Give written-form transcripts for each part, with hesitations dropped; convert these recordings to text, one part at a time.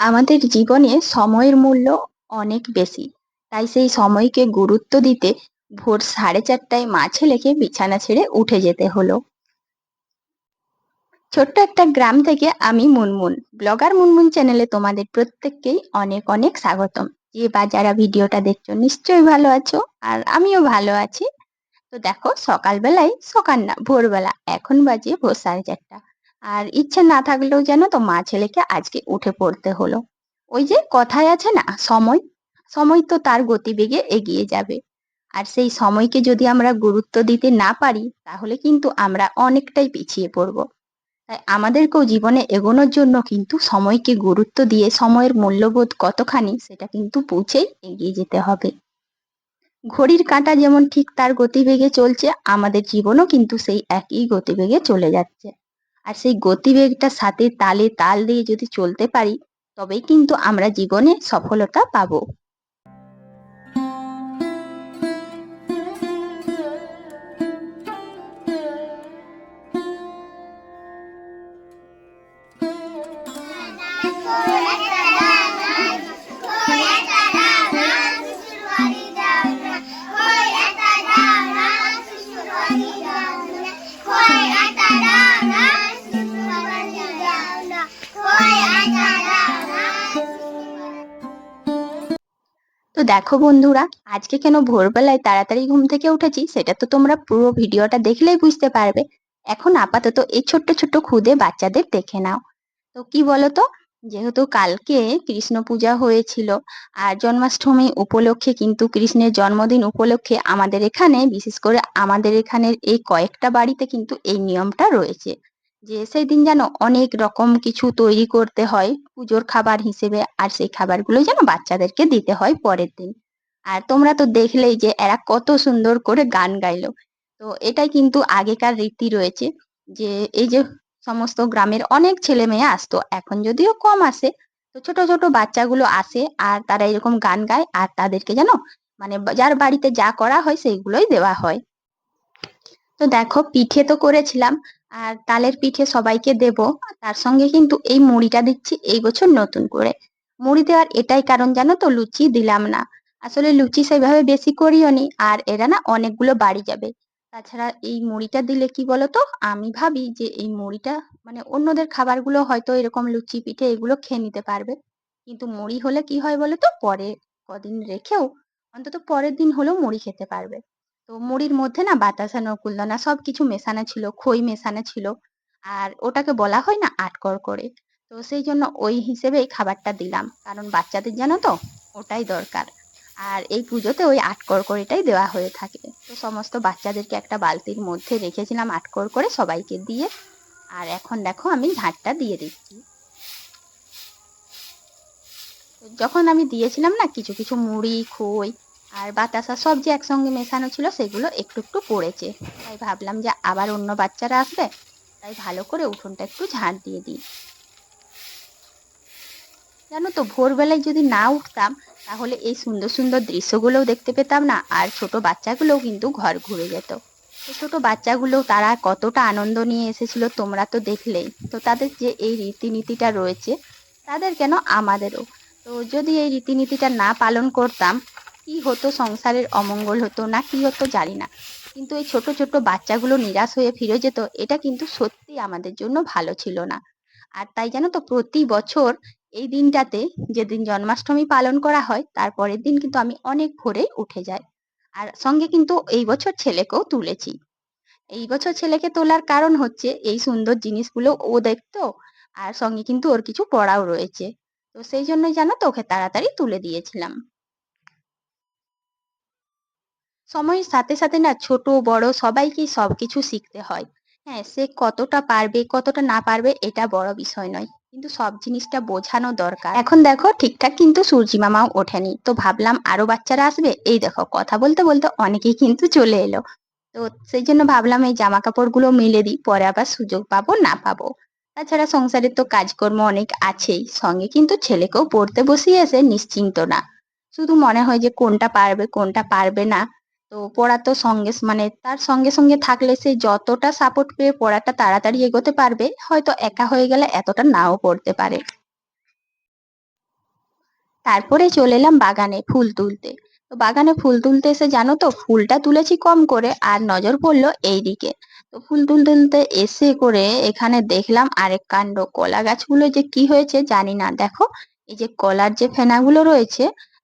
আমাদের জীবনে সময়ের মূল্য অনেক বেশি। তাই সেই সময়কে গুরুত্ব দিতে ভোর 4:30টায় মা ছেলেকে বিছানা ছেড়ে উঠে যেতে হলো। ছোট্ট একটা গ্রাম থেকে আমি মুনমুন। ব্লগার মুনমুন চ্যানেলে তোমাদের প্রত্যেককেই অনেক অনেক স্বাগতম। যে বা যারা ভিডিওটা দেখছো নিশ্চয়ই ভালো আছো, আর আমিও ভালো আছি। তো দেখো, সকালবেলায়, সকাল না ভোরবেলা, এখন বাজে ভোর 4:30। আর ইচ্ছে না থাকলেও যেন তো মা ছেলেকে আজকে উঠে পড়তে হলো। ওই যে কথায় আছে না, সময় সময় তো তার গতিবেগে এগিয়ে যাবে। আর সেই সময়কে যদি আমরা গুরুত্ব দিতে না পারি, তাহলে কিন্তু আমরা অনেকটাই পিছিয়ে পড়বো। তাই আমাদেরকেও জীবনে এগোনোর জন্য কিন্তু সময়কে গুরুত্ব দিয়ে সময়ের মূল্যবোধ কতখানি সেটা কিন্তু বুঝেই এগিয়ে যেতে হবে। ঘড়ির কাঁটা যেমন ঠিক তার গতিবেগে চলছে, আমাদের জীবনও কিন্তু সেই একই গতিবেগে চলে যাচ্ছে। আর সেই গতিবেগটার সাথে তালে তাল দিয়ে যদি চলতে পারি, তবেই কিন্তু আমরা জীবনে সফলতা পাবো। তো দেখো বন্ধুরা, আজকে কেন ভোরবেলায় তাড়াতাড়ি ঘুম থেকে উঠেছি সেটা তো তোমরা পুরো ভিডিওটা দেখলেই বুঝতে পারবে। এখন আপাতত এই ছোট্ট ছোট্ট খুদে বাচ্চাদের দেখে নাও। তো কি বলতো, যেহেতু কালকে কৃষ্ণ পূজা হয়েছিল, আর জন্মাষ্টমী উপলক্ষে কিন্তু কৃষ্ণের জন্মদিন উপলক্ষে আমাদের এখানে, বিশেষ করে আমাদের এখানের এই কয়েকটা বাড়িতে কিন্তু এই নিয়মটা রয়েছে যে সেই দিন যেন অনেক রকম কিছু তৈরি করতে হয় পুজোর খাবার হিসেবে, আর সেই খাবারগুলো যেন বাচ্চাদেরকে দিতে হয় পরের দিন। আর তোমরা তো দেখলেই যে এরা কত সুন্দর করে গান গাইলো। তো এটাই কিন্তু আগেকার রীতি রয়েছে, যে এই যে সমস্ত গ্রামের অনেক ছেলে মেয়ে আসতো, এখন যদিও কম আসে। তো ছোট ছোট বাচ্চাগুলো আসে আর তারা এরকম গান গায়, আর তাদেরকে যেন মানে যার বাড়িতে যা করা হয় সেইগুলোই দেওয়া হয়। তো দেখো, পিঠে তো করেছিলাম, আর তালের পিঠে সবাইকে দেব। তার সঙ্গে কিন্তু এই মুড়িটা দিচ্ছি এই বছর নতুন করে। মুড়ি দেওয়ার এটাই কারণ, জানো তো, লুচি দিলাম না। আসলে লুচি সেভাবে বেশি করিও নি, আর এরা না অনেকগুলো বাড়ি যাবে। তাছাড়া এই মুড়িটা দিলে কি বলতো, আমি ভাবি যে এই মুড়িটা মানে অন্যদের খাবারগুলো হয়তো এরকম লুচি পিঠে এগুলো খেয়ে নিতে পারবে, কিন্তু মুড়ি হলে কি হয় বলতো, পরে কদিন রেখেও অন্তত পরের দিন হলেও মুড়ি খেতে পারবে। তো মুড়ির মধ্যে না বাতাসা, নকুলদানা সবকিছু মেশানো ছিল, খই মেশানো ছিল। আর ওটাকে বলা হয় না আটকর করে। তো সেই জন্য ওই হিসেবেই খাবারটা দিলাম, কারণ বাচ্চাদের জানো তো ওটাই দরকার। আর এই পুজোতে ওই আটকর করেটাই দেওয়া হয়ে থাকে। তো সমস্ত বাচ্চাদেরকে একটা বালতির মধ্যে রেখেছিলাম আটকর করে সবাইকে দিয়ে। আর এখন দেখো আমি ঝাঁটটা দিয়ে দিচ্ছি। তো যখন আমি দিয়েছিলাম না, কিছু কিছু মুড়ি, খই আর বাতাসা সব যে একসঙ্গে মেশানো ছিল, সেগুলো একটু একটু পড়েছে। তাই ভাবলাম যে আবার অন্য বাচ্চারা আসবে, তাই ভালো করে উঠোনটা একটু ঝাঁট দিয়ে দিই। জানো তো, ভোরবেলায় যদি না উঠতাম, তাহলে এই সুন্দর সুন্দর দৃশ্যগুলোও দেখতে পেতাম না, আর ছোট বাচ্চাগুলোও কিন্তু ঘর ঘুরে যেত। তো ছোট বাচ্চাগুলো তারা কতটা আনন্দ নিয়ে এসেছিল তোমরা তো দেখলেই। তো তাদের যে এই রীতিনীতিটা রয়েছে, তাদের কেন আমাদেরও। তো যদি এই রীতিনীতিটা না পালন করতাম, কি হতো, সংসারের অমঙ্গল হতো না কি হতো জানি না। কিন্তু এই ছোট ছোট বাচ্চাগুলো নিরাশ হয়ে ফিরে যেত, এটা কিন্তু সত্যি আমাদের জন্য ভালো ছিল না। আর তাই জানো তো, প্রতি বছর এই দিনটাতে, যেদিন জন্মাষ্টমী পালন করা হয় তার পরের দিন কিন্তু আমি অনেক ভোরেই উঠে যাই। আর সঙ্গে কিন্তু এই বছর ছেলেকেও তুলেছি। এই বছর ছেলেকে তোলার কারণ হচ্ছে এই সুন্দর জিনিসগুলো ও দেখতো, আর সঙ্গে কিন্তু ওর কিছু পড়াও রয়েছে। তো সেই জন্যই জানো তো ওকে তাড়াতাড়ি তুলে দিয়েছিলাম। সময়ের সাথে সাথে না ছোট বড় সবাইকেই সবকিছু শিখতে হয়। হ্যাঁ, সে কতটা পারবে কতটা না পারবে এটা বড় বিষয় নয়, কিন্তু সব জিনিসটা বোঝানো দরকার। এখন দেখো ঠিকঠাক কিন্তু সূর্যি মামাও ওঠেনি, তো ভাবলাম আরো বাচ্চারা আসবে, এই দেখো কথা বলতে বলতে অনেকেই কিন্তু চলে এলো। তো সেই জন্য ভাবলাম এই জামা কাপড়গুলো মেলে দিই, পরে আবার সুযোগ পাবো না পাবো। তাছাড়া সংসারের তো কাজকর্ম অনেক আছেই, সঙ্গে কিন্তু ছেলেকেও পড়তে বসিয়ে এসে নিশ্চিন্ত না। শুধু মনে হয় যে কোনটা পারবে কোনটা পারবে না। তো পড়া তো সঙ্গে মানে তার সঙ্গে সঙ্গে থাকলে সে যতটা সাপোর্ট পেয়ে পড়াটা তাড়াতাড়ি এগোতে পারবে, হয়তো একা হয়ে গেলে এতটা নাও পড়তে পারে। তারপরে চলে এলাম বাগানে ফুল তুলতে। তো বাগানে ফুল তুলতে এসে জানো তো ফুলটা তুলেছি কম করে আর নজর পড়লো এইদিকে। তো ফুল তুলতে তুলতে এসে করে এখানে দেখলাম আরেক কাণ্ড, কলা গাছগুলো যে কি হয়েছে জানি না। দেখো এই যে কলার যে ফেনাগুলো রয়েছে,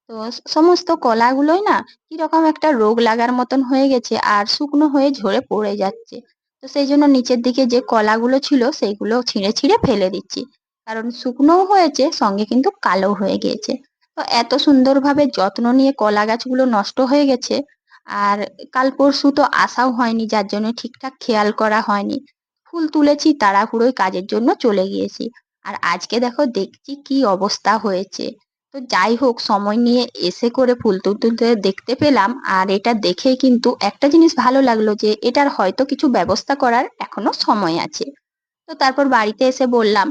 তো সমস্ত কলাগুলোই না কিরকম একটা রোগ লাগার মতন হয়ে গেছে আর শুকনো হয়ে ঝরে পড়ে যাচ্ছে। তো সেই জন্য নিচের দিকে যে কলাগুলো ছিল সেইগুলো ছিঁড়ে ছিঁড়ে ফেলে দিচ্ছি, কারণ শুকনোও হয়েছে সঙ্গে কিন্তু কালো হয়ে গিয়েছে। তো এত সুন্দরভাবে যত্ন নিয়ে কলা গাছগুলো নষ্ট হয়ে গেছে। আর কাল পরশু তো আসাও হয়নি, যার জন্য ঠিকঠাক খেয়াল করা হয়নি। ফুল তুলেছি তাড়াহুড়োয় কাজের জন্য চলে গিয়েছি। আর আজকে দেখো দেখছি কি অবস্থা হয়েছে। তো যাই হোক সময় নিয়ে এসে করে ফুল তুলতে দেখতে পেলাম, আর এটা দেখে কিন্তু একটা জিনিস ভালো লাগলো যে এটার হয়তো কিছু ব্যবস্থা করার এখনো সময় আছে। তো তারপর বাড়িতে এসে বললাম,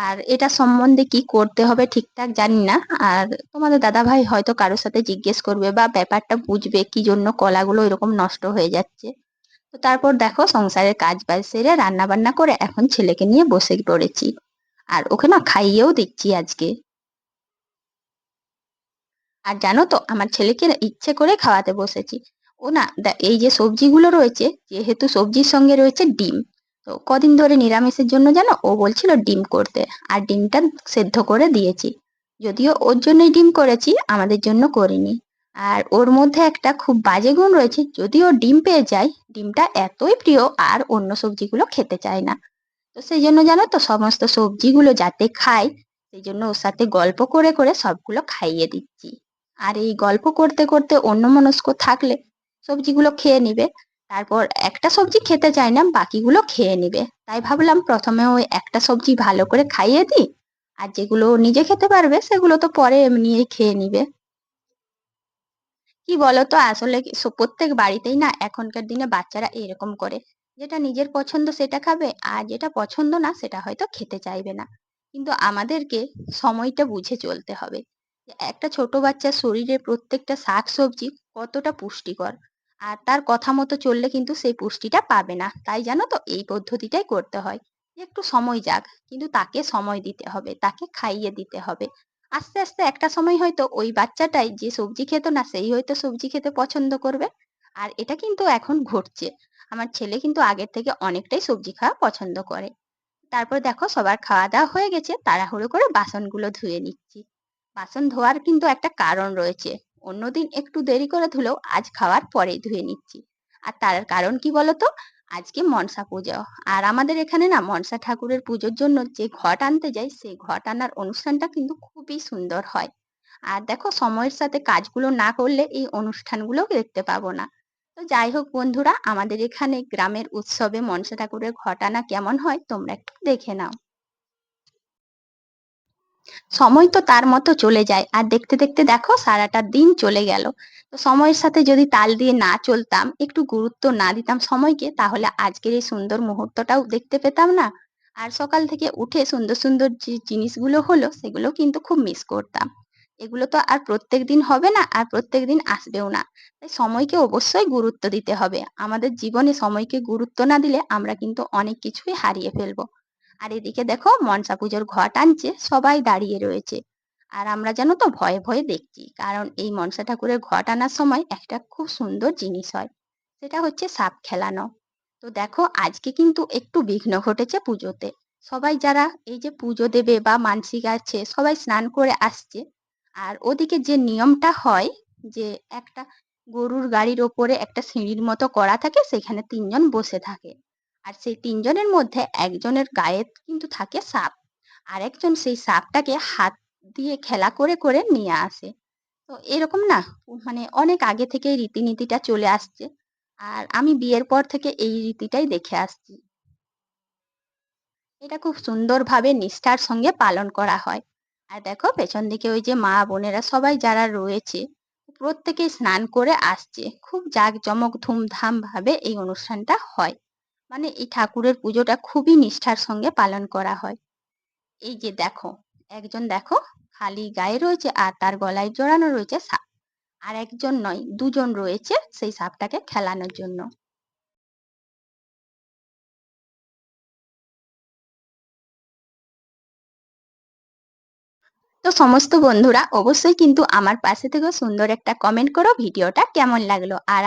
আর এটা সম্বন্ধে কি করতে হবে ঠিকঠাক জানি না। আর তোমাদের দাদাভাই হয়তো কারোর সাথে জিজ্ঞেস করবে বা ব্যাপারটা বুঝবে কি জন্য কলাগুলো এরকম নষ্ট হয়ে যাচ্ছে। তো তারপর দেখো সংসারের কাজ বাজ সেরে রান্না বান্না করে এখন ছেলেকে নিয়ে বসে পড়েছি। আর ওকে না খাইয়েও দিচ্ছি আজকে। আর জানো তো আমার ছেলেকে না ইচ্ছে করে খাওয়াতে বসেছি। ও না এই যে সবজিগুলো রয়েছে, যেহেতু সবজির সঙ্গে রয়েছে ডিম, তো কদিন ধরে নিরামিষের জন্য জানো ও বলছিল ডিম করতে, আর ডিমটা সেদ্ধ করে দিয়েছি। যদিও ওর জন্যই ডিম করেছি, আমাদের জন্য করিনি। আর ওর মধ্যে একটা খুব বাজে গুণ রয়েছে, যদি ও ডিম পেয়ে যায় ডিমটা এতই প্রিয় আর অন্য সবজিগুলো খেতে চায় না। তো সেই জন্য জানো তো সমস্ত সবজিগুলো যাতে খায়, সেই জন্য ওর সাথে গল্প করে করে সবগুলো খাইয়ে দিচ্ছি। আর এই গল্প করতে করতে অন্যমনস্ক থাকলে সবজিগুলো খেয়ে নিবে। তারপর একটা সবজি খেতে চায় না, বাকিগুলো খেয়ে নিবে। তাই ভাবলাম প্রথমে ওই একটা সবজি ভালো করে খাইয়ে দিই, আর যেগুলো ও নিজে খেতে পারবে সেগুলো তো পরে এমনিই খেয়ে নিবে। কি বলতো আসলে প্রত্যেক বাড়িতেই না এখনকার দিনে বাচ্চারা এরকম করে, যেটা নিজের পছন্দ সেটা খাবে আর যেটা পছন্দ না সেটা হয়তো খেতে চাইবে না। কিন্তু আমাদেরকে সময়টা বুঝে চলতে হবে যে একটা ছোট বাচ্চার শরীরে প্রত্যেকটা শাকসবজি কতটা পুষ্টিকর, আর তার কথা মতো চললে কিন্তু সেই পুষ্টিটা পাবে না। তাই জানো তো এই পদ্ধতিটাই করতে হয় যে একটু সময় যাক, কিন্তু তাকে সময় দিতে হবে, তাকে খাইয়ে দিতে হবে। আস্তে আস্তে একটা সময় হয়তো ওই বাচ্চাটাই যে সবজি খেত না সেই হয়তো সবজি খেতে পছন্দ করবে। আর এটা কিন্তু এখন ঘটছে, আমার ছেলে কিন্তু আগের থেকে অনেকটাই সবজি খাওয়া পছন্দ করে। তারপর দেখো সবার খাওয়া দাওয়া হয়ে গেছে, তাড়াহুড়ো করে বাসনগুলো ধুয়ে নিচ্ছি। বাসন ধোয়ার কিন্তু একটা কারণ রয়েছে, অন্যদিন একটু দেরি করে ধুলেও আজ খাওয়ার পরেই ধুয়ে নিচ্ছি। আর তার কারণ কি বলতো, আজকে মনসা পুজো। আর আমাদের এখানে না মনসা ঠাকুরের পুজোর জন্য যে ঘট আনতে যাই সেই ঘট আনার অনুষ্ঠানটা কিন্তু খুবই সুন্দর হয়। আর দেখো সময়ের সাথে কাজগুলো না করলে এই অনুষ্ঠানগুলো দেখতে পাবো না। তো যাই হোক বন্ধুরা, আমাদের এখানে গ্রামের উৎসবে মনসা ঠাকুরের ঘট আনা কেমন হয় তোমরা একটু দেখে নাও। সময় তো তার মতো চলে যায় আর দেখতে দেখতে দেখো সারাটা দিন চলে গেল। তো সময়ের সাথে যদি তাল দিয়ে না চলতাম, একটু গুরুত্ব না দিতাম সময়কে, তাহলে আজকের এই সুন্দর মুহূর্তটাও দেখতে পেতাম না। আর সকাল থেকে উঠে সুন্দর সুন্দর যে জিনিসগুলো হলো সেগুলো কিন্তু খুব মিস করতাম। এগুলো তো আর প্রত্যেক দিন হবে না আর প্রত্যেক দিন আসবেও না। তাই সময়কে অবশ্যই গুরুত্ব দিতে হবে। আমাদের জীবনে সময়কে গুরুত্ব না দিলে আমরা কিন্তু অনেক কিছুই হারিয়ে ফেলবো। আর এদিকে দেখো মনসা পুজোর ঘট আনছে, সবাই দাঁড়িয়ে রয়েছে। আর আমরা জানো তো ভয়ে ভয়ে দেখছি, কারণ এই মনসা ঠাকুরের ঘট আনার সময় একটা খুব সুন্দর জিনিস হয়, সেটা হচ্ছে সাপ খেলানো। তো দেখো আজকে কিন্তু একটু বিঘ্ন ঘটেছে পুজোতে। সবাই যারা এই যে পুজো দেবে বা মানসিক আছে সবাই স্নান করে আসছে। আর ওদিকে যে নিয়মটা হয় যে একটা গরুর গাড়ির ওপরে একটা সিঁড়ির মতো করা থাকে, সেখানে তিনজন বসে থাকে। আর সেই তিনজনের মধ্যে একজনের গায়ে কিন্তু থাকে সাপ, আর একজন সেই সাপটাকে হাত দিয়ে খেলা করে করে নিয়ে আসে। তো এরকম না মানে অনেক আগে থেকেই রীতিনীতিটা চলে আসছে। আর আমি বিয়ের পর থেকে এই রীতিটাই দেখে আসছি। এটা খুব সুন্দরভাবে নিষ্ঠার সঙ্গে পালন করা হয়। আর দেখো পেছন দিকে ওই যে মা বোনেরা সবাই যারা রয়েছে প্রত্যেকেই স্নান করে আসছে, খুব জাঁকজমক ধুমধাম ভাবে এই অনুষ্ঠানটা হয়। মানে এই ঠাকুরের পুজোটা খুবই নিষ্ঠার সঙ্গে পালন করা হয়। এই যে দেখো একজন দেখো খালি গায়ে রয়েছে আর তার গলায় জড়ানো রয়েছে সাপ, আর একজন নয় দুজন রয়েছে সেই সাপটাকে খেলানোর জন্য। তো সমস্ত বন্ধুরা অবশ্যই কিন্তু আমার পাশে থেকেও সুন্দর একটা কমেন্ট করো ভিডিওটা কেমন লাগলো। আর